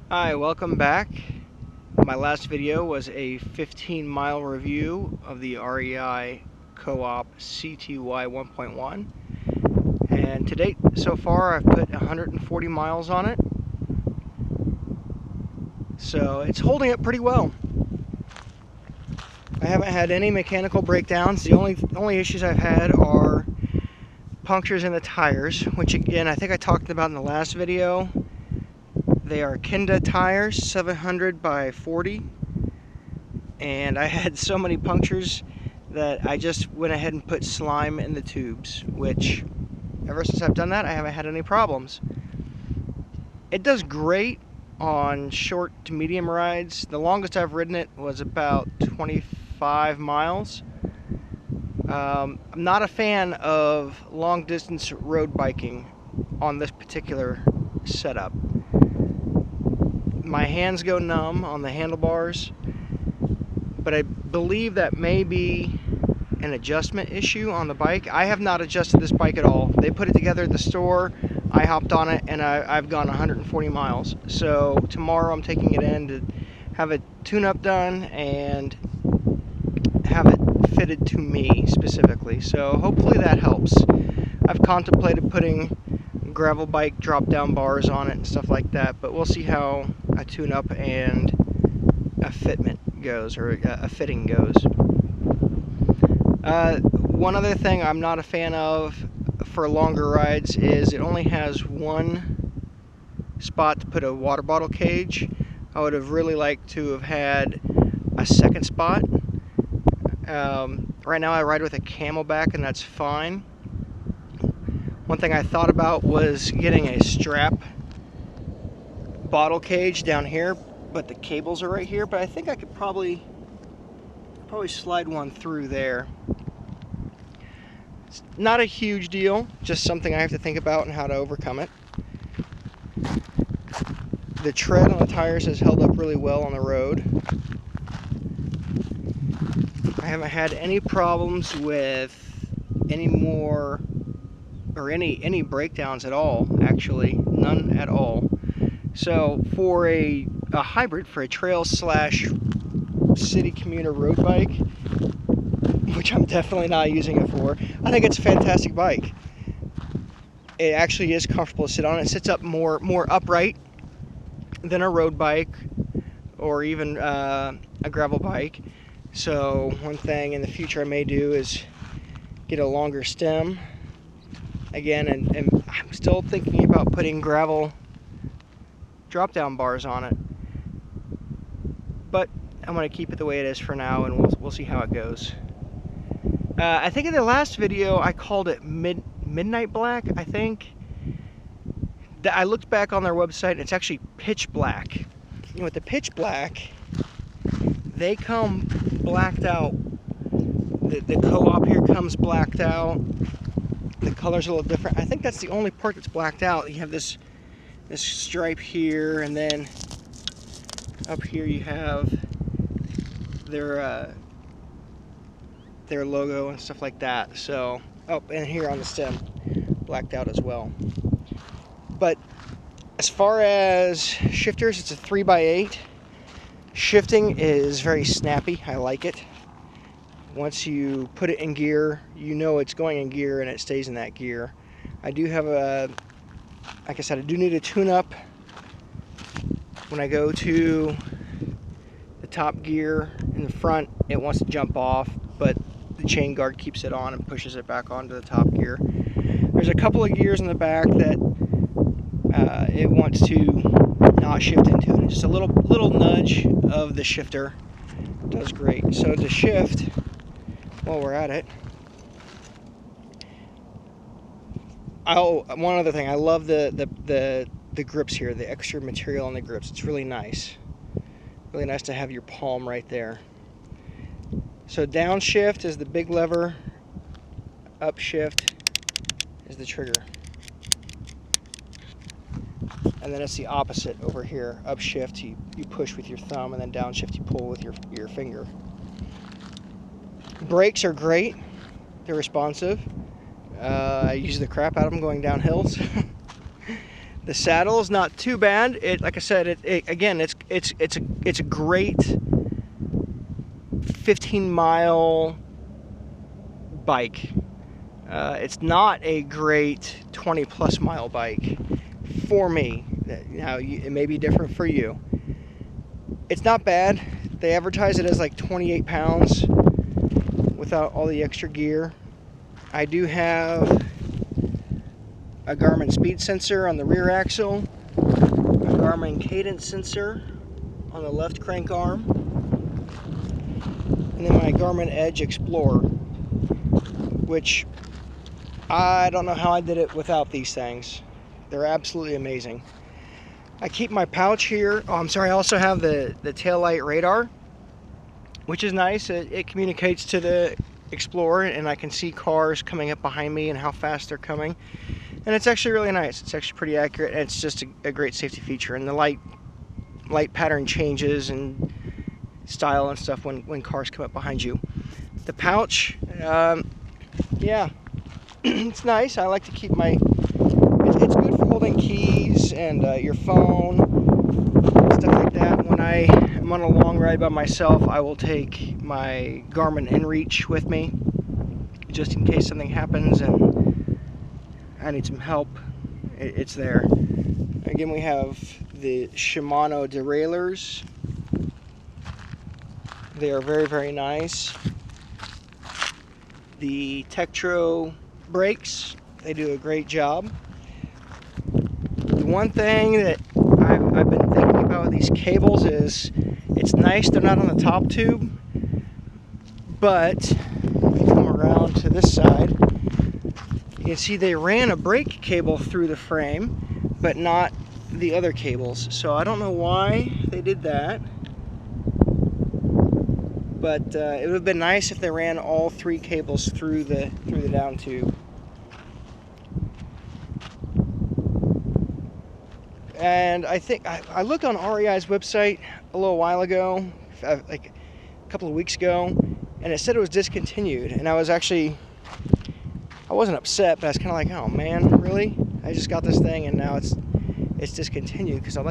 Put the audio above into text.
Hi, welcome back. My last video was a 15-mile review of the REI Co-op CTY 1.1, and to date, so far, I've put 140 miles on it, so it's holding up pretty well. I haven't had any mechanical breakdowns. The only issues I've had are punctures in the tires, which again, I think I talked about in the last video. They are Kenda tires, 700 by 40, and I had so many punctures that I just went ahead and put slime in the tubes, which ever since I've done that, I haven't had any problems. It does great on short to medium rides. The longest I've ridden it was about 25 miles. I'm not a fan of long distance road biking on this particular setup. My hands go numb on the handlebars, but I believe that may be an adjustment issue on the bike. I have not adjusted this bike at all. They put it together at the store, I hopped on it, and I've gone 140 miles. So tomorrow I'm taking it in to have a tune-up done and have it fitted to me specifically. So hopefully that helps. I've contemplated putting gravel bike drop-down bars on it and stuff like that, but we'll see how a tune-up and a fitment goes, or a fitting goes. One other thing I'm not a fan of for longer rides is it only has one spot to put a water bottle cage. I would have really liked to have had a second spot. Right now I ride with a Camelback and that's fine. One thing I thought about was getting a strap bottle cage down here, but the cables are right here, but I think I could probably slide one through there. It's not a huge deal, just something I have to think about and how to overcome it. The tread on the tires has held up really well on the road. I haven't had any problems with any breakdowns at all, actually, none at all. So for a hybrid, for a trail slash city commuter road bike, which I'm definitely not using it for, I think it's a fantastic bike. It actually is comfortable to sit on. It sits up more upright than a road bike or even a gravel bike. So one thing in the future I may do is get a longer stem again, and I'm still thinking about putting gravel drop-down bars on it, but I'm going to keep it the way it is for now, and we'll see how it goes. I think in the last video I called it midnight black. I think I looked back on their website and it's actually pitch black. And with the pitch black, they come blacked out. The Co-op here comes blacked out. The color's a little different. I think that's the only part that's blacked out. You have this stripe here, and then up here you have their logo and stuff like that. So, oh, and here on the stem, blacked out as well. But as far as shifters, it's a 3x8. Shifting is very snappy. I like it. Once you put it in gear, you know it's going in gear and it stays in that gear. I do have like I said, I do need a tune-up. When I go to the top gear in the front, it wants to jump off, but the chain guard keeps it on and pushes it back onto the top gear. There's a couple of gears in the back that it wants to not shift into, and just a little nudge of the shifter does great. So to shift, while we're at it, one other thing, I love the grips here, the extra material on the grips. It's really nice. Really nice to have your palm right there. So downshift is the big lever, upshift is the trigger. And then it's the opposite over here. Upshift, you push with your thumb, and then downshift, you pull with your finger. Brakes are great. They're responsive. I use the crap out of them going down hills. The saddle is not too bad. Like I said, again, it's a great 15-mile bike. It's not a great 20+ mile bike for me. Now, it may be different for you. It's not bad. They advertise it as like 28 pounds without all the extra gear. I do have a Garmin speed sensor on the rear axle, a Garmin cadence sensor on the left crank arm, and then my Garmin Edge Explorer, which I don't know how I did it without these things. They're absolutely amazing. I keep my pouch here. Oh, I'm sorry, I also have the taillight radar, which is nice. It communicates to the Explorer, and I can see cars coming up behind me and how fast they're coming. And it's actually really nice. It's actually pretty accurate, and it's just a great safety feature. And the light pattern changes and style and stuff when cars come up behind you. The pouch, yeah, it's nice. I like to keep my, it's good for holding keys and your phone, stuff like that. When I am on a long ride by myself, I will take my Garmin inReach with me, just in case something happens and I need some help. It's there. Again, we have the Shimano derailleurs. They are very, very nice. The Tektro brakes, they do a great job. The one thing that I've been thinking about with these cables is it's nice they're not on the top tube, but if you come around to this side, you can see they ran a brake cable through the frame, but not the other cables. So I don't know why they did that, but it would have been nice if they ran all 3 cables through the down tube. And I think I looked on REI's website a little while ago, like a couple of weeks ago, and it said it was discontinued. And I wasn't upset, but I was kind of like, oh man, really? I just got this thing and now it's discontinued, because I like